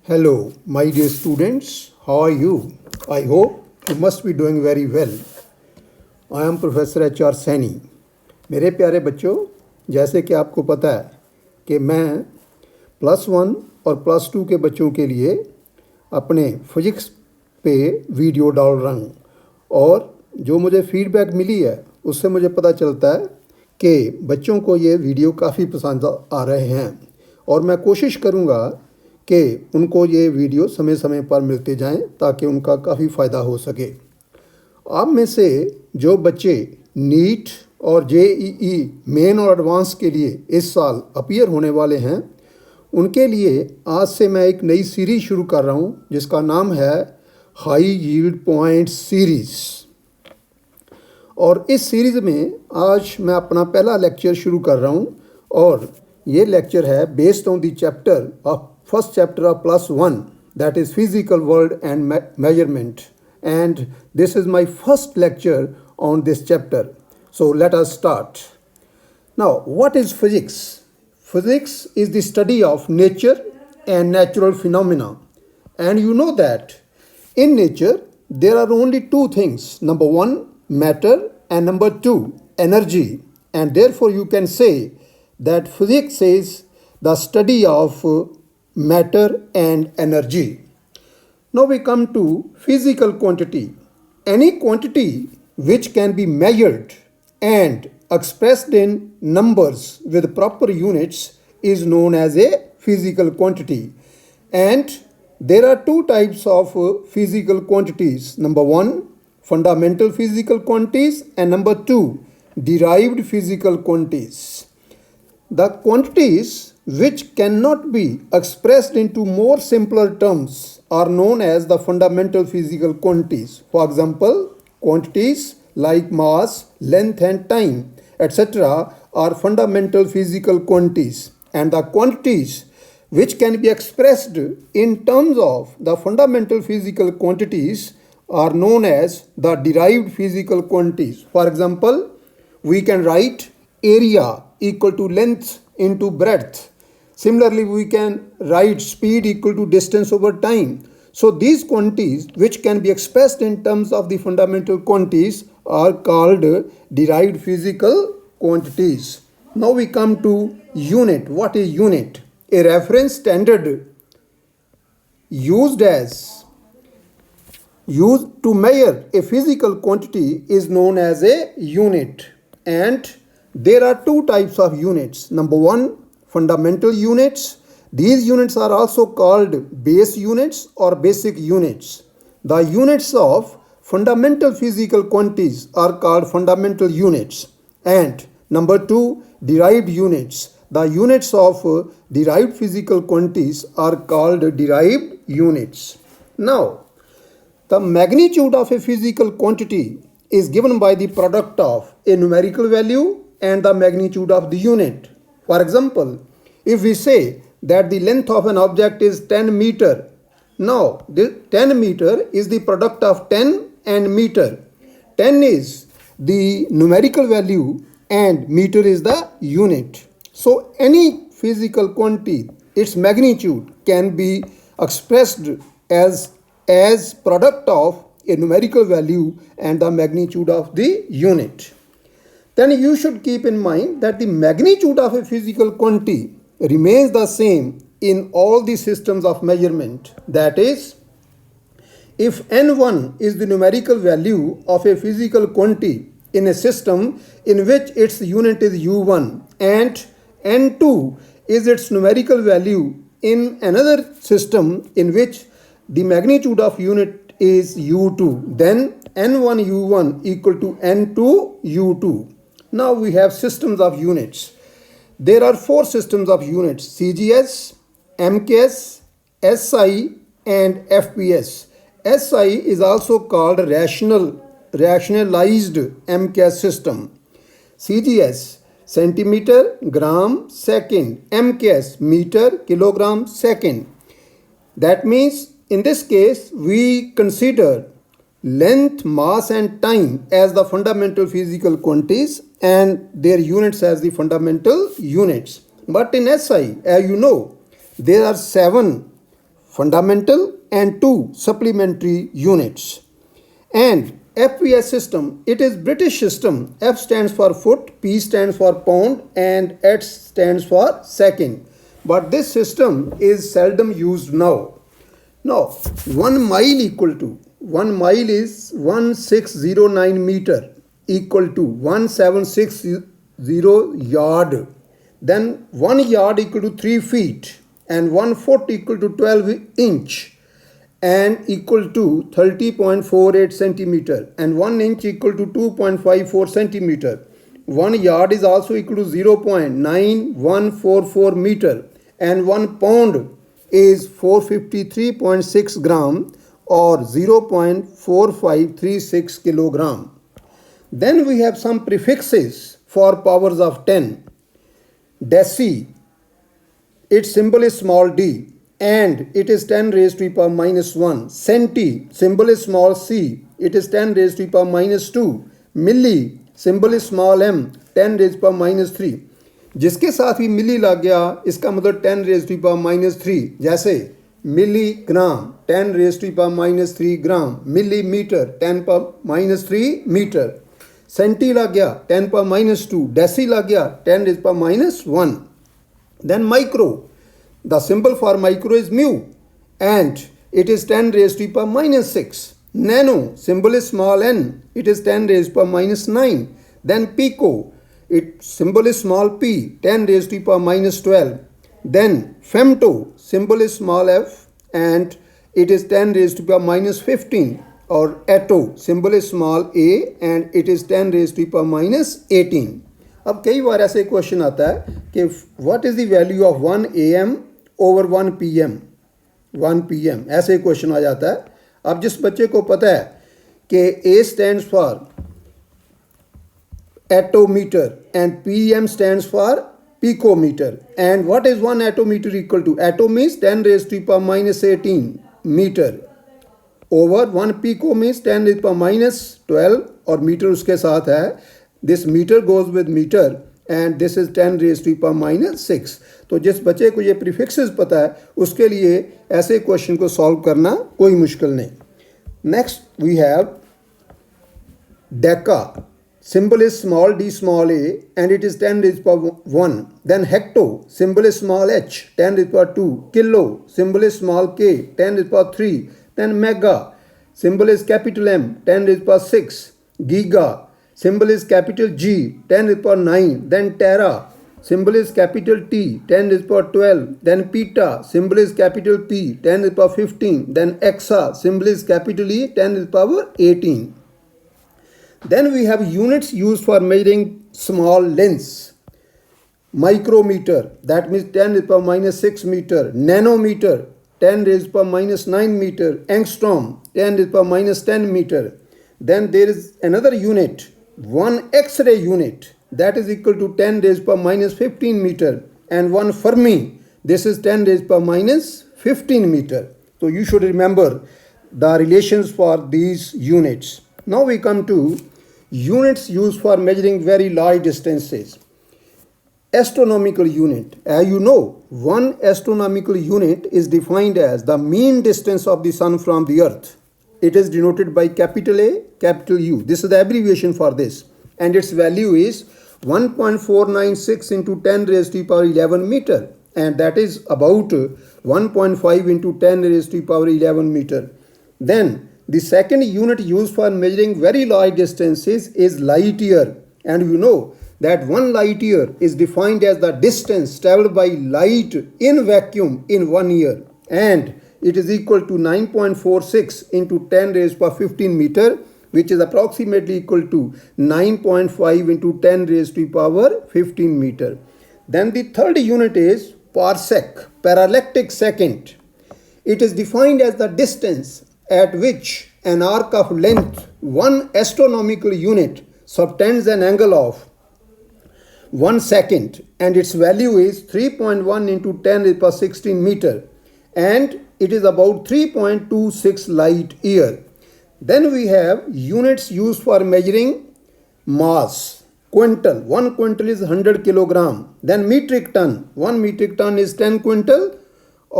Hello, my dear students. How are you? I hope you must be doing very well. I am Professor H.R. Saini. मेरे प्यारे बच्चों, जैसे कि आपको पता है कि मैं +1 और +2 के बच्चों के लिए अपने फिजिक्स पे वीडियो डाल रहा हूँ और जो मुझे फीडबैक मिली है उससे मुझे पता चलता है कि बच्चों को ये वीडियो काफ़ी पसंद आ रहे हैं और मैं कोशिश करूँगा कि उनको ये वीडियो समय समय पर मिलते जाएं ताकि उनका काफ़ी फ़ायदा हो सके। आप में से जो बच्चे नीट और जेईई मेन और एडवांस के लिए इस साल अपीयर होने वाले हैं उनके लिए आज से मैं एक नई सीरीज़ शुरू कर रहा हूँ जिसका नाम है हाई यील्ड पॉइंट सीरीज़। और इस सीरीज़ में आज मैं अपना पहला लेक्चर शुरू कर रहा हूँ और ये लेक्चर है based on the chapter of first chapter of +1, that is physical world and measurement, and this is my first lecture on this chapter. So let us start. Now, what is physics? Physics is the study of nature and natural phenomena, and you know that in nature there are only two things: number one, matter, and number two, energy. And therefore you can say that physics is the study of matter and energy. Now we come to physical quantity. Any quantity which can be measured and expressed in numbers with proper units is known as a physical quantity. And there are two types of physical quantities. Number one, fundamental physical quantities, and number two, derived physical quantities. The quantities which cannot be expressed into more simpler terms are known as the fundamental physical quantities. For example, quantities like mass, length and time, etc. are fundamental physical quantities, and the quantities which can be expressed in terms of the fundamental physical quantities are known as the derived physical quantities. For example, we can write area equal to length into breadth. Similarly, we can write speed equal to distance over time. So these quantities which can be expressed in terms of the fundamental quantities are called derived physical quantities. Now we come to unit. What is unit? A reference standard used to measure a physical quantity is known as a unit. And there are two types of units. Number one, fundamental units. These units are also called base units or basic units. The units of fundamental physical quantities are called fundamental units. And number two, derived units. The units of derived physical quantities are called derived units. Now, the magnitude of a physical quantity is given by the product of a numerical value and the magnitude of the unit. For example, if we say that the length of an object is 10 meter, now the 10 meter is the product of 10 and meter. 10 is the numerical value and meter is the unit. So any physical quantity, its magnitude can be expressed as product of a numerical value and the magnitude of the unit. Then you should keep in mind that the magnitude of a physical quantity remains the same in all the systems of measurement. That is, if n1 is the numerical value of a physical quantity in a system in which its unit is u1 and n2 is its numerical value in another system in which the magnitude of unit is u2, then n1 u1 equal to n2 u2. Now we have systems of units. There are four systems of units: CGS, MKS, SI and FPS. SI is also called rationalized MKS system. CGS, centimeter, gram, second. MKS, meter, kilogram, second. That means in this case we consider length, mass and time as the fundamental physical quantities and their units as the fundamental units. But in SI, as you know, there are 7 fundamental and 2 supplementary units. And FPS system, it is British system. F stands for foot, P stands for pound, and H stands for second. But this system is seldom used now. Now, 1 mile is 1609 meter equal to 1760 yard. Then 1 yard equal to 3 feet and 1 foot equal to 12 inch and equal to 30.48 centimeter and 1 inch equal to 2.54 centimeter. 1 yard is also equal to 0.9144 meter and 1 pound is 453.6 gram or 0.4536 kilogram. Then we have some prefixes for powers of 10. Deci, its symbol is small d and it is 10 raised to the power minus 1. Centi, symbol is small c, it is 10 raised to the power minus 2. Milli, symbol is small m, 10 raised to the power minus 3. जिसके साथ भी मिली लग गया इसका मतलब 10 raise to power minus 3, जैसे milligram 10 raise to power minus 3 gram, millimetre 10 power minus 3 metre, centi लग गया 10 पावर माइनस 2, डेसी लग गया 10 raise power minus 1. Then micro, the symbol for micro is mu and it is 10 raise to power minus 6. Nano, symbol is small n, it is 10 raised to power minus 9. Then pico, its symbol is small p, 10 raised to power minus 12. Then femto, symbol is small f and it is 10 raised to power minus 15. Or atto, symbol is small a and it is 10 raised to power minus 18. अब कई बार ऐसे question आता है कि what is the value of 1 AM over 1 PM, 1 PM, ऐसे question आ जाता है. अब जिस बच्चे को पता है कि A stands for attometer and PM stands for picometer, and what is 1 attometer equal to? Atto means 10 raised to power minus 18 meter over 1 pico means 10 raised to power minus 12 और मीटर उसके साथ है. This meter goes with meter and this is 10 raised to power minus 6. तो जिस बच्चे को ये prefixes पता है उसके लिए ऐसे क्वेश्चन को सॉल्व करना कोई मुश्किल नहीं. Next we have deca, symbol is small d small a and it is 10 raised to power 1. Then hecto, symbol is small h, 10 raised to power 2. Kilo, symbol is small k, 10 raised to power 3. Then mega, symbol is capital M, 10 raised to power 6. Giga, symbol is capital G, 10 raised to power 9. Then tera, symbol is capital T, 10 raised to power 12. Then peta, symbol is capital P, 10 raised to power 15. Then exa, symbol is capital E, 10 raised to power 18. Then we have units used for measuring small lengths. Micrometer, that means 10 raised to power minus 6 meter. Nanometer, 10 raised to power minus 9 meter. Angstrom, 10 raised to power minus 10 meter. Then there is another unit, one X-ray unit, that is equal to 10 raised to power minus 15 meter. And one Fermi, this is 10 raised to power minus 15 meter. So you should remember the relations for these units. Now we come to units used for measuring very large distances. Astronomical unit. As you know, one astronomical unit is defined as the mean distance of the sun from the earth. It is denoted by capital A, capital U. This is the abbreviation for this. And its value is 1.496 into 10 raised to the power 11 meter. And that is about 1.5 into 10 raised to the power 11 meter. Then the second unit used for measuring very large distances is light year. And you know that 1 light year is defined as the distance traveled by light in vacuum in 1 year. And it is equal to 9.46 into 10 raised to the power 15 meter, which is approximately equal to 9.5 into 10 raised to the power 15 meter. Then the third unit is parsec, parallactic second. It is defined as the distance at which an arc of length 1 astronomical unit subtends an angle of 1 second, and its value is 3.1 into 10 raised to the power 16 meter, and it is about 3.26 light year. Then we have units used for measuring mass. Quintal, 1 quintal is 100 kilogram. Then metric ton, 1 metric ton is 10 quintal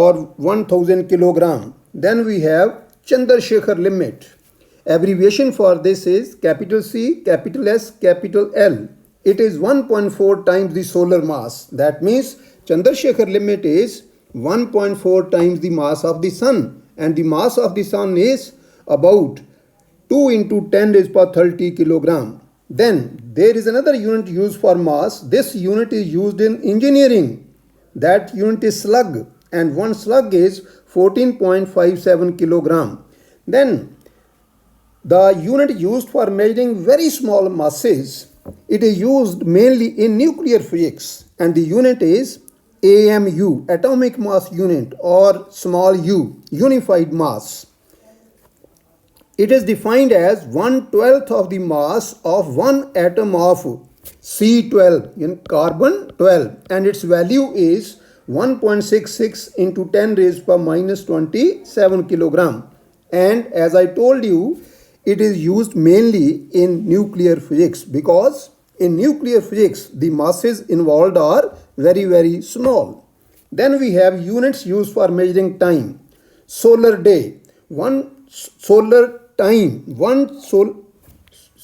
or 1000 kilogram. Then we have Chandrasekhar limit. Abbreviation for this is capital C, capital S, capital L. It is 1.4 times the solar mass. That means Chandrasekhar limit is 1.4 times the mass of the sun, and the mass of the sun is about 2 into 10 raised per 30 kilogram. Then there is another unit used for mass. This unit is used in engineering. That unit is slug, and one slug is 14.57 kilogram. Then the unit used for measuring very small masses, it is used mainly in nuclear physics, and the unit is AMU, atomic mass unit, or small u, unified mass. It is defined as 1/12 of the mass of one atom of C12 in carbon 12, and its value is 1.66 into 10 raised per minus 27 kilogram. And as I told you, it is used mainly in nuclear physics, because in nuclear physics the masses involved are very small. Then we have units used for measuring time. Solar day, one solar time, one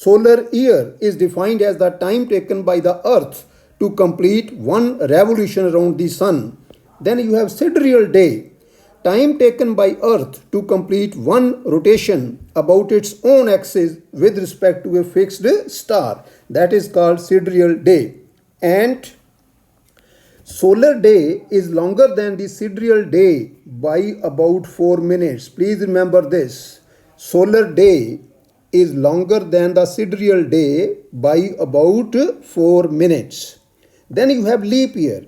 solar year is defined as the time taken by the earth to complete one revolution around the sun. Then you have sidereal day, time taken by earth to complete one rotation about its own axis with respect to a fixed star. That is called sidereal day. And solar day is longer than the sidereal day by about 4 minutes. Please remember this. Solar day is longer than the sidereal day by about 4 minutes. Then you have leap year.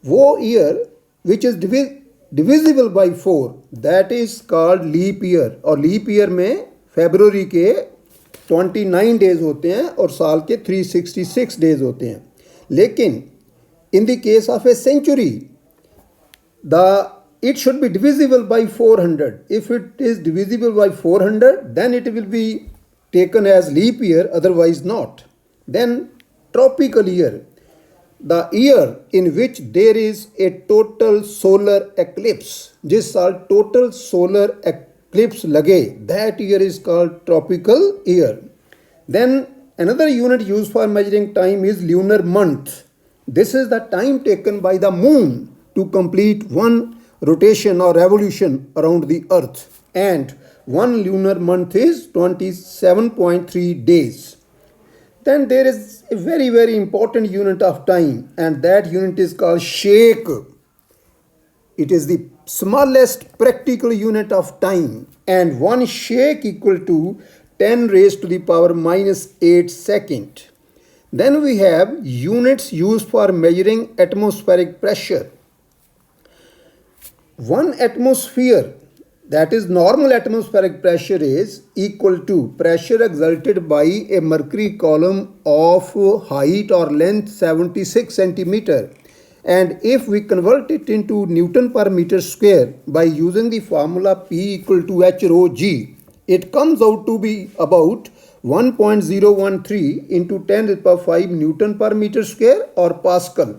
वो year which is divisible by 4, that is called leap year. और leap year में फरवरी के 29 days होते हैं और साल के 366 days होते हैं. लेकिन in the case of a century, it should be divisible by 400. If it is divisible by 400, then it will be taken as leap year, otherwise not. Then tropical year, the year in which there is a total solar eclipse. जिस साल total solar eclipse लगे, that year is called tropical year. Then another unit used for measuring time is lunar month. This is the time taken by the moon to complete one rotation or revolution around the earth, and one lunar month is 27.3 days. Then there is a very important unit of time, and that unit is called shake. It is the smallest practical unit of time, and one shake equal to 10 raised to the power minus 8 second. Then we have units used for measuring atmospheric pressure. One atmosphere, that is normal atmospheric pressure, is equal to pressure exerted by a mercury column of height or length 76 centimeter. And if we convert it into Newton per meter square by using the formula P equal to H rho G, it comes out to be about 1.013 into 10 to the power 5 Newton per meter square or Pascal.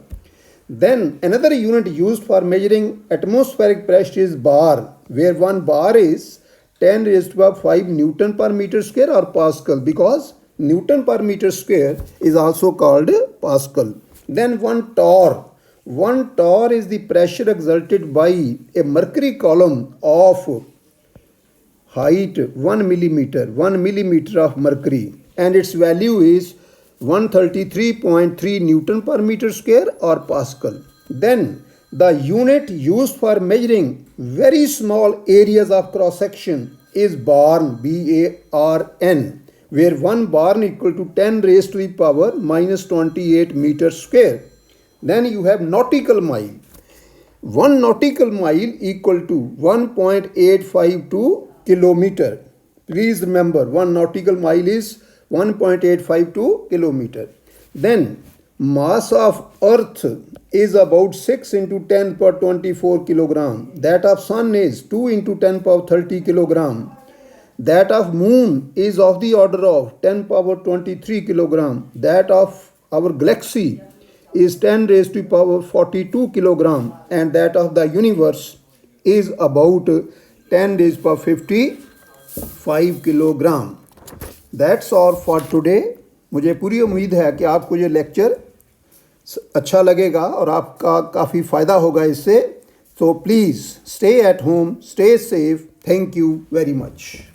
Then another unit used for measuring atmospheric pressure is bar, where one bar is 10 raised to the power 5 Newton per meter square or Pascal, because Newton per meter square is also called Pascal. Then one torr. One torr is the pressure exerted by a mercury column of height 1 millimeter of mercury, and its value is 133.3 Newton per meter square or Pascal. Then the unit used for measuring very small areas of cross section is barn, B-A-R-N, where one barn equal to 10 raised to the power minus 28 meters square. Then you have nautical mile. One nautical mile equal to 1.852 kilometer. Please remember, one nautical mile is 1.852 kilometer. Then mass of earth is about 6 into 10 per 24 kilogram. That of sun is 2 into 10 power 30 kilogram. That of moon is of the order of 10 power 23 kilogram. That of our galaxy is 10 raised to power 42 kilogram and that of the universe is about 10 raised per 55 kilogram. That's all for today. मुझे पूरी उम्मीद है कि आपको ये lecture अच्छा लगेगा और आपका काफ़ी फ़ायदा होगा इससे. So please stay at home, stay safe. Thank you very much.